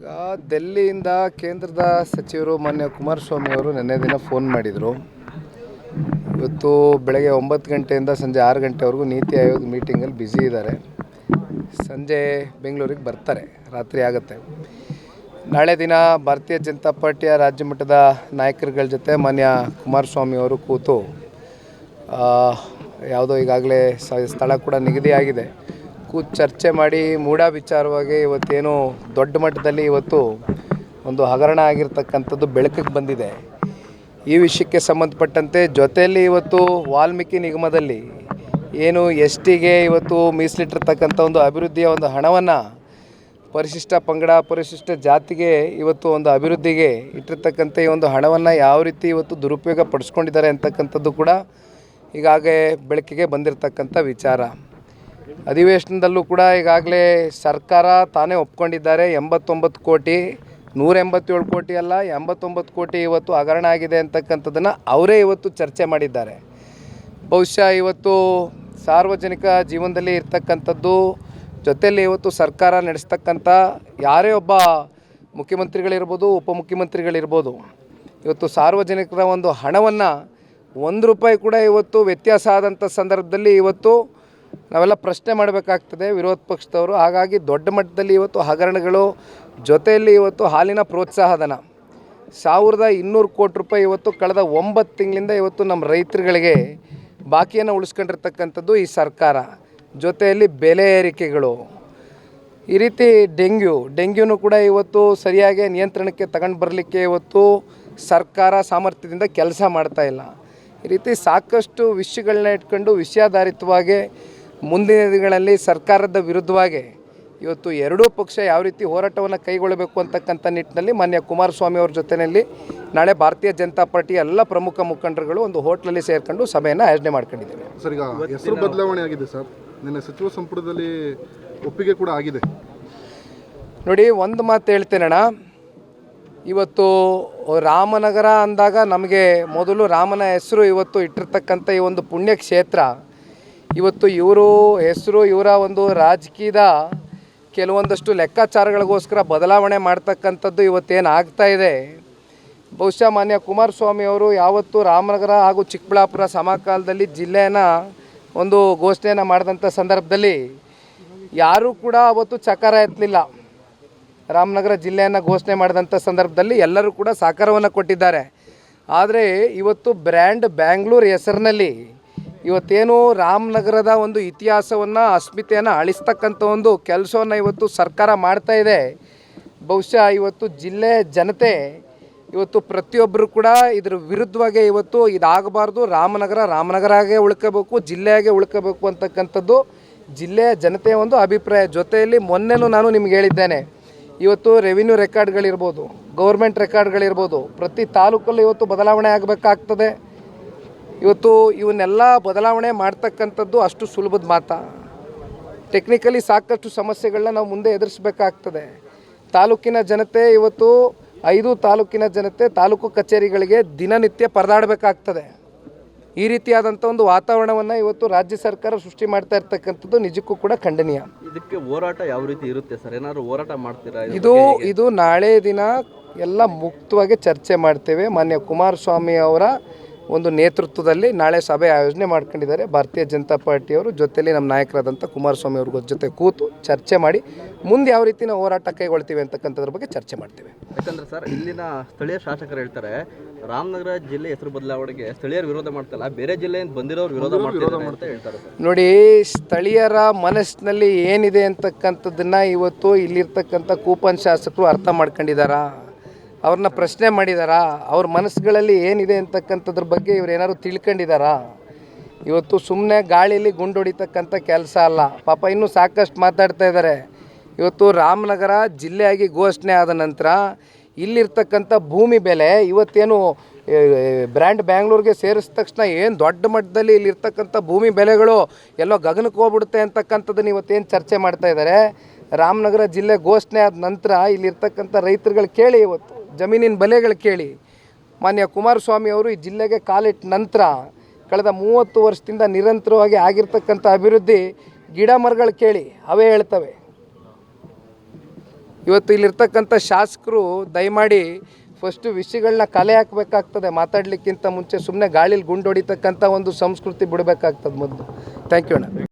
ದೆಹಲಿಯಿಂದ ಕೇಂದ್ರದ ಸಚಿವರು ಮಾನ್ಯ ಕುಮಾರಸ್ವಾಮಿ ಅವರು ನಿನ್ನೆ ದಿನ ಫೋನ್ ಮಾಡಿದರು. ಇವತ್ತು ಬೆಳಗ್ಗೆ 9 ಗಂಟೆಯಿಂದ ಸಂಜೆ 6 ಗಂಟೆವರೆಗೂ ನೀತಿ ಆಯೋಗ ಮೀಟಿಂಗಲ್ಲಿ ಬ್ಯುಸಿ ಇದ್ದಾರೆ. ಸಂಜೆ ಬೆಂಗಳೂರಿಗೆ ಬರ್ತಾರೆ, ರಾತ್ರಿ ಆಗುತ್ತೆ. ನಾಳೆ ದಿನ ಭಾರತೀಯ ಜನತಾ ಪಾರ್ಟಿಯ ರಾಜ್ಯ ಮಟ್ಟದ ನಾಯಕರುಗಳ ಜೊತೆ ಮಾನ್ಯ ಕುಮಾರಸ್ವಾಮಿ ಅವರು ಕೂತು ಯಾವುದೋ ಈಗಾಗಲೇ ಸ್ಥಳ ಕೂಡ ನಿಗದಿಯಾಗಿದೆ, ಕೂತು ಚರ್ಚೆ ಮಾಡಿ ಮೂಢ ವಿಚಾರವಾಗಿ ಇವತ್ತೇನು ದೊಡ್ಡ ಮಟ್ಟದಲ್ಲಿ ಇವತ್ತು ಒಂದು ಹಗರಣ ಆಗಿರ್ತಕ್ಕಂಥದ್ದು ಬೆಳಕಿಗೆ ಬಂದಿದೆ. ಈ ವಿಷಯಕ್ಕೆ ಸಂಬಂಧಪಟ್ಟಂತೆ ಜೊತೆಯಲ್ಲಿ ಇವತ್ತು ವಾಲ್ಮೀಕಿ ನಿಗಮದಲ್ಲಿ ಏನು ಟಿಗೆ ಇವತ್ತು ಮೀಸಲಿಟ್ಟಿರ್ತಕ್ಕಂಥ ಒಂದು ಅಭಿವೃದ್ಧಿಯ ಒಂದು ಹಣವನ್ನು ಪರಿಶಿಷ್ಟ ಪಂಗಡ ಪರಿಶಿಷ್ಟ ಜಾತಿಗೆ ಇವತ್ತು ಒಂದು ಅಭಿವೃದ್ಧಿಗೆ ಇಟ್ಟಿರ್ತಕ್ಕಂಥ ಈ ಒಂದು ಹಣವನ್ನು ಯಾವ ರೀತಿ ಇವತ್ತು ದುರುಪಯೋಗ ಪಡಿಸ್ಕೊಂಡಿದ್ದಾರೆ ಅಂತಕ್ಕಂಥದ್ದು ಕೂಡ ಈಗಾಗಲೇ ಬೆಳಕಿಗೆ ಬಂದಿರತಕ್ಕಂಥ ವಿಚಾರ. ಅಧಿವೇಶನದಲ್ಲೂ ಕೂಡ ಈಗಾಗಲೇ ಸರ್ಕಾರ ತಾನೇ ಒಪ್ಕೊಂಡಿದ್ದಾರೆ. 89 ಕೋಟಿ 187 ಕೋಟಿ ಅಲ್ಲ, 89 ಕೋಟಿ ಇವತ್ತು ಹಗರಣ ಆಗಿದೆ ಅಂತಕ್ಕಂಥದ್ದನ್ನು ಅವರೇ ಇವತ್ತು ಚರ್ಚೆ ಮಾಡಿದ್ದಾರೆ. ಬಹುಶಃ ಇವತ್ತು ಸಾರ್ವಜನಿಕ ಜೀವನದಲ್ಲಿ ಇರ್ತಕ್ಕಂಥದ್ದು ಜೊತೆಯಲ್ಲಿ ಇವತ್ತು ಸರ್ಕಾರ ನಡೆಸ್ತಕ್ಕಂಥ ಯಾರೇ ಒಬ್ಬ ಮುಖ್ಯಮಂತ್ರಿಗಳಿರ್ಬೋದು, ಉಪಮುಖ್ಯಮಂತ್ರಿಗಳಿರ್ಬೋದು, ಇವತ್ತು ಸಾರ್ವಜನಿಕರ ಒಂದು ಹಣವನ್ನು 1 ರೂಪಾಯಿ ಕೂಡ ಇವತ್ತು ವ್ಯತ್ಯಾಸ ಆದಂಥ ಸಂದರ್ಭದಲ್ಲಿ ಇವತ್ತು ನಾವೆಲ್ಲ ಪ್ರಶ್ನೆ ಮಾಡಬೇಕಾಗ್ತದೆ ವಿರೋಧ ಪಕ್ಷದವರು. ಹಾಗಾಗಿ ದೊಡ್ಡ ಮಟ್ಟದಲ್ಲಿ ಇವತ್ತು ಹಗರಣಗಳು, ಜೊತೆಯಲ್ಲಿ ಇವತ್ತು ಹಾಲಿನ ಪ್ರೋತ್ಸಾಹಧನ 1200 ಕೋಟಿ ರೂಪಾಯಿ ಇವತ್ತು ಕಳೆದ 9 ತಿಂಗಳಿಂದ ಇವತ್ತು ನಮ್ಮ ರೈತರುಗಳಿಗೆ ಬಾಕಿಯನ್ನು ಉಳಿಸ್ಕೊಂಡಿರ್ತಕ್ಕಂಥದ್ದು ಈ ಸರ್ಕಾರ. ಜೊತೆಯಲ್ಲಿ ಬೆಲೆ ಏರಿಕೆಗಳು, ಈ ರೀತಿ ಡೆಂಗ್ಯೂನು ಕೂಡ ಇವತ್ತು ಸರಿಯಾಗಿ ನಿಯಂತ್ರಣಕ್ಕೆ ತಗೊಂಡು ಬರಲಿಕ್ಕೆ ಇವತ್ತು ಸರ್ಕಾರ ಸಾಮರ್ಥ್ಯದಿಂದ ಕೆಲಸ ಮಾಡ್ತಾಯಿಲ್ಲ. ಈ ರೀತಿ ಸಾಕಷ್ಟು ವಿಷಯಗಳನ್ನ ಇಟ್ಕೊಂಡು ವಿಷಯಾಧಾರಿತವಾಗಿ ಮುಂದಿನ ದಿನಗಳಲ್ಲಿ ಸರ್ಕಾರದ ವಿರುದ್ಧವಾಗಿ ಇವತ್ತು ಎರಡೂ ಪಕ್ಷ ಯಾವ ರೀತಿ ಹೋರಾಟವನ್ನು ಕೈಗೊಳ್ಳಬೇಕು ಅಂತಕ್ಕಂಥ ನಿಟ್ಟಿನಲ್ಲಿ ಮಾನ್ಯ ಕುಮಾರಸ್ವಾಮಿ ಅವ್ರ ಜೊತೆಯಲ್ಲಿ ನಾಳೆ ಭಾರತೀಯ ಜನತಾ ಪಾರ್ಟಿ ಎಲ್ಲ ಪ್ರಮುಖ ಮುಖಂಡರುಗಳು ಒಂದು ಹೋಟ್ಲಲ್ಲಿ ಸೇರ್ಕೊಂಡು ಸಭೆಯನ್ನು ಆಯೋಜನೆ ಮಾಡ್ಕೊಂಡಿದ್ದೇವೆ. ಸರ್, ಈಗ ಹೆಸರು ಬದಲಾವಣೆ ಆಗಿದೆ ಸರ್, ನಿನ್ನೆ ಸಚಿವ ಸಂಪುಟದಲ್ಲಿ ಒಪ್ಪಿಗೆ ಕೂಡ ಆಗಿದೆ. ನೋಡಿ, ಒಂದು ಮಾತು ಹೇಳ್ತೇನಣ್ಣ, ಇವತ್ತು ರಾಮನಗರ ಅಂದಾಗ ನಮಗೆ ಮೊದಲು ರಾಮನ ಹೆಸರು ಇವತ್ತು ಇಟ್ಟಿರ್ತಕ್ಕಂಥ ಈ ಒಂದು ಪುಣ್ಯಕ್ಷೇತ್ರ ಇವತ್ತು ಇವರು ಹೆಸರು ಇವರ ಒಂದು ರಾಜಕೀಯದ ಕೆಲವೊಂದಷ್ಟು ಲೆಕ್ಕಾಚಾರಗಳಿಗೋಸ್ಕರ ಬದಲಾವಣೆ ಮಾಡ್ತಕ್ಕಂಥದ್ದು ಇವತ್ತೇನು ಆಗ್ತಾಯಿದೆ. ಬಹುಶಃ ಮಾನ್ಯ ಕುಮಾರಸ್ವಾಮಿ ಅವರು ಯಾವತ್ತು ರಾಮನಗರ ಹಾಗೂ ಚಿಕ್ಕಬಳ್ಳಾಪುರ ಸಮಕಾಲದಲ್ಲಿ ಜಿಲ್ಲೆಯನ್ನು ಒಂದು ಘೋಷಣೆಯನ್ನು ಮಾಡಿದಂಥ ಸಂದರ್ಭದಲ್ಲಿ ಯಾರೂ ಕೂಡ ಅವತ್ತು ಚಕಾರ ಎತ್ತಲಿಲ್ಲ. ರಾಮನಗರ ಜಿಲ್ಲೆಯನ್ನು ಘೋಷಣೆ ಮಾಡಿದಂಥ ಸಂದರ್ಭದಲ್ಲಿ ಎಲ್ಲರೂ ಕೂಡ ಸಹಕಾರವನ್ನು ಕೊಟ್ಟಿದ್ದಾರೆ. ಆದರೆ ಇವತ್ತು ಬ್ರ್ಯಾಂಡ್ ಬ್ಯಾಂಗ್ಳೂರು ಹೆಸರಿನಲ್ಲಿ ಇವತ್ತೇನು ರಾಮನಗರದ ಒಂದು ಇತಿಹಾಸವನ್ನು ಅಸ್ಮಿತೆಯನ್ನು ಅಳಿಸ್ತಕ್ಕಂಥ ಒಂದು ಕೆಲಸವನ್ನು ಇವತ್ತು ಸರ್ಕಾರ ಮಾಡ್ತಾಯಿದೆ. ಬಹುಶಃ ಇವತ್ತು ಜಿಲ್ಲೆ ಜನತೆ ಇವತ್ತು ಪ್ರತಿಯೊಬ್ಬರು ಕೂಡ ಇದ್ರ ವಿರುದ್ಧವಾಗಿ ಇವತ್ತು ಇದಾಗಬಾರ್ದು, ರಾಮನಗರಾಗೆ ಉಳ್ಕೋಬೇಕು, ಜಿಲ್ಲೆಯಾಗೆ ಉಳ್ಕೋಬೇಕು ಅಂತಕ್ಕಂಥದ್ದು ಜಿಲ್ಲೆಯ ಜನತೆಯ ಒಂದು ಅಭಿಪ್ರಾಯ. ಜೊತೆಯಲ್ಲಿ ಮೊನ್ನೆನೂ ನಾನು ನಿಮ್ಗೆ ಹೇಳಿದ್ದೇನೆ, ಇವತ್ತು ರೆವಿನ್ಯೂ ರೆಕಾರ್ಡ್ಗಳಿರ್ಬೋದು, ಗೌರ್ಮೆಂಟ್ ರೆಕಾರ್ಡ್ಗಳಿರ್ಬೋದು, ಪ್ರತಿ ತಾಲೂಕಲ್ಲೂ ಇವತ್ತು ಬದಲಾವಣೆ ಆಗಬೇಕಾಗ್ತದೆ. ಇವತ್ತು ಇವನ್ನೆಲ್ಲ ಬದಲಾವಣೆ ಮಾಡ್ತಕ್ಕಂಥದ್ದು ಅಷ್ಟು ಸುಲಭದ ಮಾತಾ? ಟೆಕ್ನಿಕಲಿ ಸಾಕಷ್ಟು ಸಮಸ್ಯೆಗಳನ್ನ ನಾವು ಮುಂದೆ ಎದುರಿಸಬೇಕಾಗ್ತದೆ. ತಾಲೂಕಿನ ಜನತೆ ಇವತ್ತು 5 ತಾಲೂಕಿನ ಜನತೆ ತಾಲೂಕು ಕಚೇರಿಗಳಿಗೆ ದಿನನಿತ್ಯ ಪರದಾಡಬೇಕಾಗ್ತದೆ. ಈ ರೀತಿಯಾದಂಥ ಒಂದು ವಾತಾವರಣವನ್ನು ಇವತ್ತು ರಾಜ್ಯ ಸರ್ಕಾರ ಸೃಷ್ಟಿ ಮಾಡ್ತಾ ಇರ್ತಕ್ಕಂಥದ್ದು ನಿಜಕ್ಕೂ ಕೂಡ ಖಂಡನೀಯ. ಇದಕ್ಕೆ ಹೋರಾಟ ಯಾವ ರೀತಿ ಇರುತ್ತೆ ಸರ್? ಏನಾದರೂ ಹೋರಾಟ ಮಾಡ್ತೀರಾ? ಇದು ನಾಳೆ ದಿನ ಎಲ್ಲ ಮುಕ್ತವಾಗಿ ಚರ್ಚೆ ಮಾಡ್ತೇವೆ. ಮಾನ್ಯ ಕುಮಾರಸ್ವಾಮಿ ಅವರ ಒಂದು ನೇತೃತ್ವದಲ್ಲಿ ನಾಳೆ ಸಭೆ ಆಯೋಜನೆ ಮಾಡ್ಕೊಂಡಿದ್ದಾರೆ ಭಾರತೀಯ ಜನತಾ ಪಾರ್ಟಿಯವರು. ಜೊತೆಯಲ್ಲಿ ನಮ್ಮ ನಾಯಕರಾದಂಥ ಕುಮಾರಸ್ವಾಮಿ ಅವ್ರ ಜೊತೆ ಕೂತು ಚರ್ಚೆ ಮಾಡಿ ಮುಂದೆ ಯಾವ ರೀತಿ ನಾವು ಹೋರಾಟ ಕೈಗೊಳ್ತೀವಿ ಅಂತಕ್ಕಂಥದ್ರ ಬಗ್ಗೆ ಚರ್ಚೆ ಮಾಡ್ತೇವೆ. ಯಾಕಂದರೆ ಸರ್, ಇಲ್ಲಿನ ಸ್ಥಳೀಯ ಶಾಸಕರು ಹೇಳ್ತಾರೆ ರಾಮನಗರ ಜಿಲ್ಲೆ ಹೆಸರು ಬದಲಾವಣೆಗೆ ಸ್ಥಳೀಯರು ವಿರೋಧ ಮಾಡ್ತಲ್ಲ, ಬೇರೆ ಜಿಲ್ಲೆಯಿಂದ ಬಂದಿರೋರು ವಿರೋಧ ಅಂತ ಹೇಳ್ತಾರೆ. ನೋಡಿ, ಸ್ಥಳೀಯರ ಮನಸ್ಸಿನಲ್ಲಿ ಏನಿದೆ ಅಂತಕ್ಕಂಥದ್ದನ್ನು ಇವತ್ತು ಇಲ್ಲಿರ್ತಕ್ಕಂಥ ಕೂಪನ್ ಶಾಸಕರು ಅರ್ಥ ಮಾಡ್ಕೊಂಡಿದ್ದಾರಾ? ಅವ್ರನ್ನ ಪ್ರಶ್ನೆ ಮಾಡಿದಾರಾ? ಅವ್ರ ಮನಸ್ಸುಗಳಲ್ಲಿ ಏನಿದೆ ಅಂತಕ್ಕಂಥದ್ರ ಬಗ್ಗೆ ಇವ್ರು ಏನಾದ್ರು ತಿಳ್ಕೊಂಡಿದ್ದಾರಾ? ಇವತ್ತು ಸುಮ್ಮನೆ ಗಾಳಿಯಲ್ಲಿ ಗುಂಡು ಹೊಡಿತಕ್ಕಂಥ ಕೆಲಸ ಅಲ್ಲ. ಪಾಪ ಇನ್ನೂ ಸಾಕಷ್ಟು ಮಾತಾಡ್ತಾ ಇದ್ದಾರೆ. ಇವತ್ತು ರಾಮನಗರ ಜಿಲ್ಲೆಯಾಗಿ ಘೋಷಣೆ ಆದ ನಂತರ ಇಲ್ಲಿರ್ತಕ್ಕಂಥ ಭೂಮಿ ಬೆಲೆ ಇವತ್ತೇನು ಬ್ರ್ಯಾಂಡ್ ಬ್ಯಾಂಗ್ಳೂರಿಗೆ ಸೇರಿಸಿದ ತಕ್ಷಣ ಏನು ದೊಡ್ಡ ಮಟ್ಟದಲ್ಲಿ ಇಲ್ಲಿರ್ತಕ್ಕಂಥ ಭೂಮಿ ಬೆಲೆಗಳು ಎಲ್ಲೋ ಗಗನಕ್ಕೆ ಹೋಗ್ಬಿಡುತ್ತೆ ಅಂತಕ್ಕಂಥದ್ದನ್ನು ಇವತ್ತೇನು ಚರ್ಚೆ ಮಾಡ್ತಾ ಇದ್ದಾರೆ. ರಾಮನಗರ ಜಿಲ್ಲೆ ಘೋಷಣೆ ಆದ ನಂತರ ಇಲ್ಲಿರ್ತಕ್ಕಂಥ ರೈತರುಗಳು ಕೇಳಿ, ಇವತ್ತು ಜಮೀನಿನ ಬೆಲೆಗಳು ಕೇಳಿ. ಮಾನ್ಯ ಕುಮಾರಸ್ವಾಮಿ ಅವರು ಈ ಜಿಲ್ಲೆಗೆ ಕಾಲಿಟ್ಟ ನಂತರ ಕಳೆದ 30 ವರ್ಷದಿಂದ ನಿರಂತರವಾಗಿ ಆಗಿರ್ತಕ್ಕಂಥ ಅಭಿವೃದ್ಧಿ ಗಿಡ ಮರಗಳು ಕೇಳಿ ಅವೇ ಹೇಳ್ತವೆ. ಇವತ್ತು ಇಲ್ಲಿರ್ತಕ್ಕಂಥ ಶಾಸಕರು ದಯಮಾಡಿ ಫಸ್ಟು ವಿಷಯಗಳನ್ನ ಕಲೆ ಹಾಕಬೇಕಾಗ್ತದೆ. ಮಾತಾಡಲಿಕ್ಕಿಂತ ಮುಂಚೆ ಸುಮ್ಮನೆ ಗಾಳಿಲಿ ಗುಂಡು ಹೊಡಿತಕ್ಕಂಥ ಒಂದು ಸಂಸ್ಕೃತಿ ಬಿಡಬೇಕಾಗ್ತದೆ ಮೊದಲು. ಥ್ಯಾಂಕ್ ಯು ಅಣ್ಣ.